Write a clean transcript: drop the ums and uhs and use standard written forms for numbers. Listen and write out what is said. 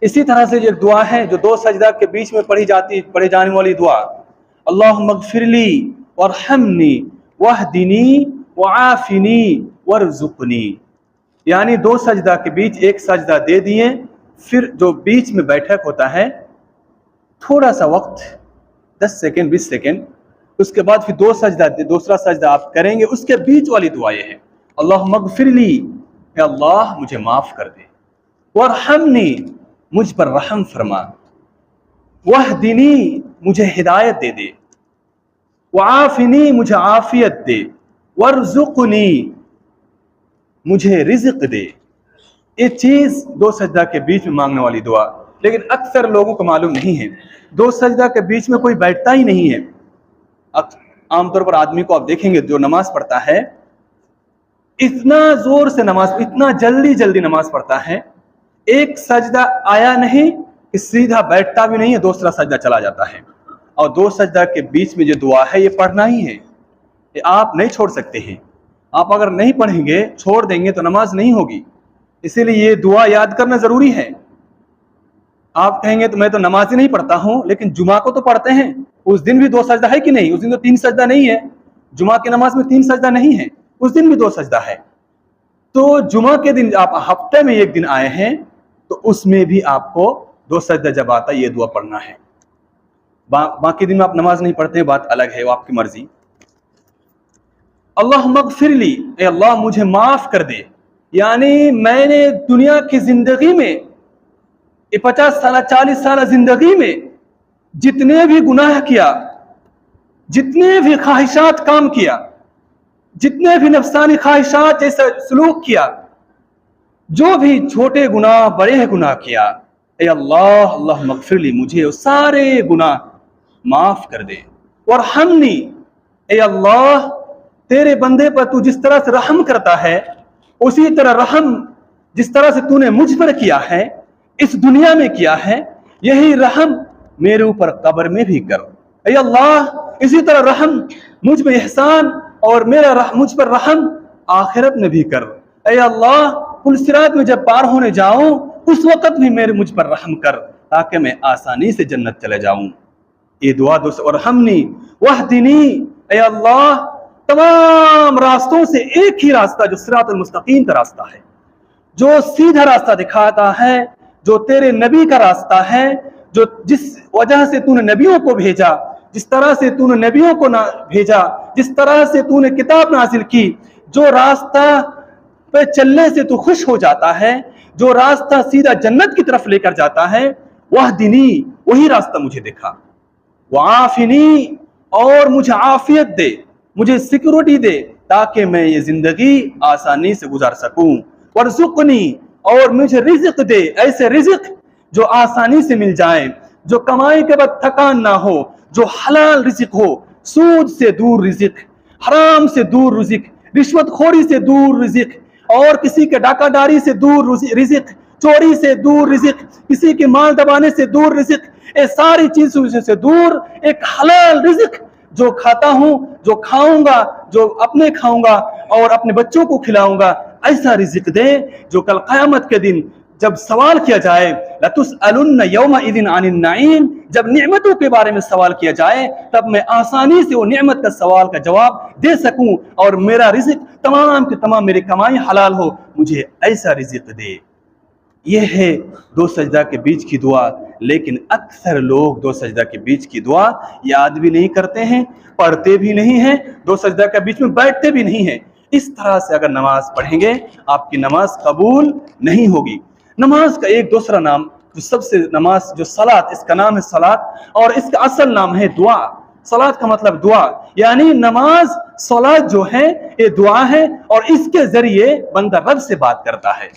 اسی طرح سے یہ دعا ہے جو دو سجدہ کے بیچ میں پڑھی جانے والی دعا، اللہم اغفر لی وارحمنی واہدنی وعافنی وارزقنی، یعنی دو سجدہ کے بیچ ایک سجدہ دے دیے، پھر جو بیچ میں بیٹھک ہوتا ہے تھوڑا سا وقت 10 سیکنڈ 20 سیکنڈ، اس کے بعد پھر دوسرا سجدہ آپ کریں گے، اس کے بیچ والی دعا یہ ہے اللہم اغفر لی، اے اللہ مجھے معاف کر دے، وارحمنی مجھ پر رحم فرما، واہدنی مجھے ہدایت دے دے، وعافنی مجھے عافیت دے، وارزقنی مجھے رزق دے۔ یہ چیز دو سجدہ کے بیچ میں مانگنے والی دعا، لیکن اکثر لوگوں کو معلوم نہیں ہے، دو سجدہ کے بیچ میں کوئی بیٹھتا ہی نہیں ہے۔ عام طور پر آدمی کو آپ دیکھیں گے جو نماز پڑھتا ہے اتنا زور سے اتنا جلدی نماز پڑھتا ہے، ایک سجدہ آیا نہیں کہ سیدھا بیٹھتا بھی نہیں ہے، دوسرا سجدہ چلا جاتا ہے، اور دو سجدہ کے بیچ میں جو دعا ہے یہ پڑھنا ہی ہے، یہ آپ نہیں چھوڑ سکتے ہیں۔ آپ اگر نہیں پڑھیں گے، چھوڑ دیں گے تو نماز نہیں ہوگی، اسی لیے یہ دعا یاد کرنا ضروری ہے۔ آپ کہیں گے تو میں تو نماز ہی نہیں پڑھتا ہوں، لیکن جمعہ کو تو پڑھتے ہیں، اس دن بھی دو سجدہ ہے کہ نہیں؟ اس دن تو 3 سجدہ نہیں ہے، جمعہ کی نماز میں 3 سجدہ نہیں ہے، اس دن بھی 2 سجدہ ہے۔ تو جمعہ کے دن آپ ہفتے میں ایک دن آئے ہیں تو اس میں بھی آپ کو 2 سجدہ جب آتا ہے یہ دعا پڑھنا ہے۔ باقی دن میں آپ نماز نہیں پڑھتے، بات الگ ہے، وہ آپ کی مرضی۔ اللہم اغفر لی، اے اللہ مجھے معاف کر دے، یعنی میں نے دنیا کی زندگی میں 50 سالہ 40 سالہ زندگی میں جتنے بھی گناہ کیا، جتنے بھی خواہشات کام کیا، جتنے بھی نفسانی خواہشات جیسا سلوک کیا، جو بھی چھوٹے گناہ بڑے گناہ کیا، اے اللہ اللہم اغفر لی مجھے سارے گناہ معاف کر دے، وارحمنی، اے اللہ تیرے بندے پر تو جس طرح سے رحم کرتا ہے اسی طرح رحم جس طرح سے تو نے مجھ پر کیا ہے، اس دنیا میں کیا ہے، یہی رحم میرے اوپر قبر میں بھی کر، اے اللہ اسی طرح رحم مجھ میں احسان اور مجھ پر رحم آخرت میں بھی کر، اے اللہ پل صراط میں جب پار ہونے جاؤں اس وقت بھی مجھ پر رحم کر تاکہ میں آسانی سے جنت چلے جاؤں۔ یہ دعا وارحمنی واہدنی، اے اللہ تمام راستوں سے ایک ہی راستہ جو صراط المستقیم کا راستہ ہے، جو سیدھا راستہ دکھاتا ہے، جو تیرے نبی کا راستہ ہے، جو جس وجہ سے تو نے نبیوں کو بھیجا، جس طرح سے تو نے نبیوں کو بھیجا، جس طرح سے تو نے کتاب نازل کی، جو راستہ پہ چلنے سے تو خوش ہو جاتا ہے، جو راستہ سیدھا جنت کی طرف لے کر جاتا ہے، واہدنی وہی راستہ مجھے دکھا، وعافنی اور مجھے عافیت دے، مجھے سیکورٹی دے تاکہ میں یہ زندگی آسانی سے گزار سکوں، وارزقنی اور مجھے رزق دے، ایسے رزق جو آسانی سے مل جائیں، جو کمائی کے بعد تھکان نہ ہو، جو حلال رزق ہو، سود سے دور رزق، حرام سے دور رزق، رشوت خوری سے دور رزق، اور کسی کے ڈاکہ ڈاری سے دور رزق، چوری سے دور رزق، کسی کے مال دبانے سے دور رزق، یہ ساری چیزوں سے دور ایک حلال رزق جو کھاتا ہوں، جو کھاؤں گا، جو اپنے کھاؤں گا اور اپنے بچوں کو کھلاؤں گا، ایسا رزق دے جو کل قیامت کے دن جب سوال کیا جائے لَتُسْأَلُنَّ يَوْمَئِذٍ عَنِ النَّعِيمِ، جب نعمتوں کے بارے میں سوال کیا جائے تب میں آسانی سے وہ نعمت کا سوال کا جواب دے سکوں، اور میرا رزق تمام کے تمام میری کمائی حلال ہو، مجھے ایسا رزق دے۔ یہ ہے دو سجدہ کے بیچ کی دعا، لیکن اکثر لوگ دو سجدہ کے بیچ کی دعا یاد بھی نہیں کرتے ہیں، پڑھتے بھی نہیں ہیں، دو سجدہ کے بیچ میں بیٹھتے بھی نہیں ہیں۔ اس طرح سے اگر نماز پڑھیں گے آپ کی نماز قبول نہیں ہوگی۔ نماز کا ایک دوسرا نام جو سب سے نماز جو صلاۃ، اس کا نام ہے صلاۃ، اور اس کا اصل نام ہے دعا۔ صلاۃ کا مطلب دعا، یعنی نماز صلاۃ جو ہے یہ دعا ہے، اور اس کے ذریعے بندہ رب سے بات کرتا ہے۔